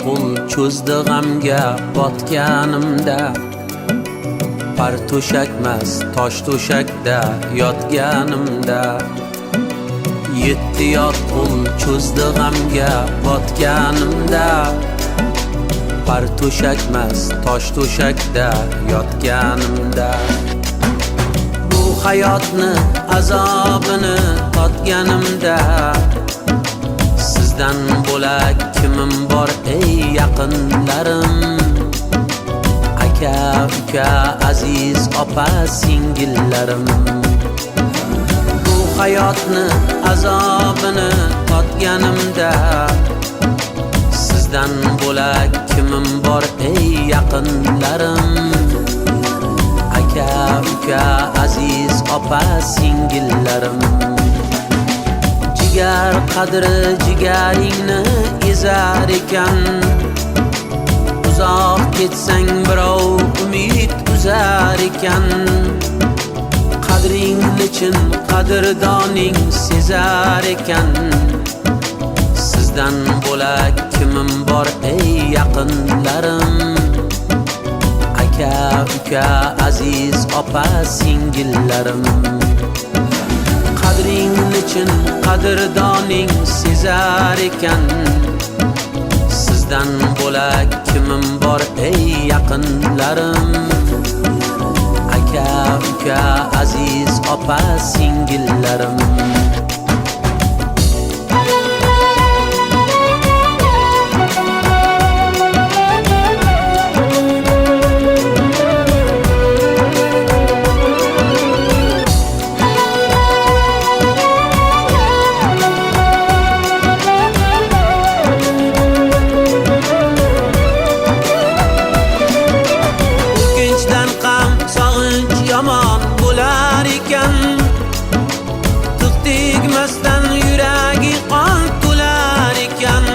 qo'l cho'zdi g'amga botganimda, par to'shakmas tosh to'shakda yotganimda, yetti yot qo'l cho'zdi g'amga botganimda, par to'shakmas tosh to'shakda yotganimda. Bu hayotni azobini totganimda, sizdan bo'lak kimim bor ey yaqinlarim? Aka, uka, aziz opa, singillarim. Bu hayotni azobini totganimda, sizdan bo'lak kimim bor ey yaqinlarim? Aka, uka, aziz opa, singillarim. Jigar qadri jigaringni ezar ekan, uzoq ketsang birov umid uzar ekan. Qadring nechin qadrdoning sezar ekan, sizdan bo'lak kimim bor ey yaqinlarim? Aka, uka, aziz opa, singillarim. Qadring nechin qadrdoning sezar ekan, sizdan bo'lak kimim bor ey yaqinlarim? Aka, uka, aziz opa, singillarim. Yomon bo'lar ekan, tiq tegmasdan yuragi qon to'lar ekan.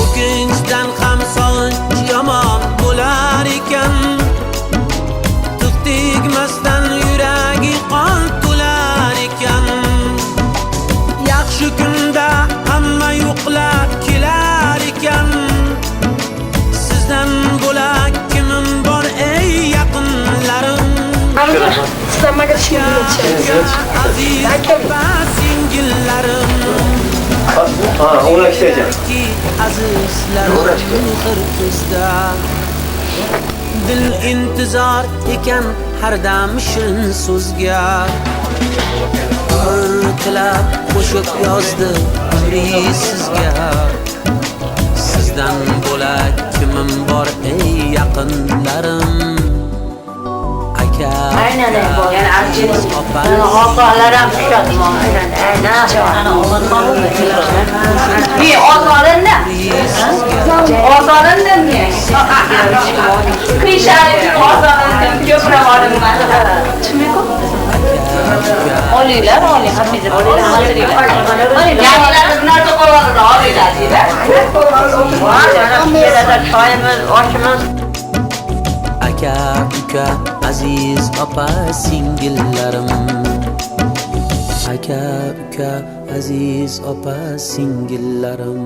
O'kinchdan ham sog'inch yomon bo'lar ekan, tiq tegmasdan yuragi qon to'lar ekan. Yaxshi kunda hamma yo'qlar kelar ekan, sizdan bo'lak kimim bor ey yaqinlarim? Sizdan magatishga singillarim. Dil intizor ekan har dam shirin so'zga, umr tilab qo'shiq yozdi umri sizga. Sizdan bo'lak kimim bor ey yaqinlarim? Aynen bu. Yani Arçelik oqalar ham tushadi. Ana olmadı. Bir oqalanda. Oqalanda ne? Kışarı oqalanda köprü varım ben. Çimeko? Oliler, oli. Hafizim oliler, hazırlar. Yaniler nerede kovalar? Oliler diye. Var ya, bir de çayımız, aşımız. Aka, uka, aziz opa, singillarim. Aka, uka, aziz opa, singillarim.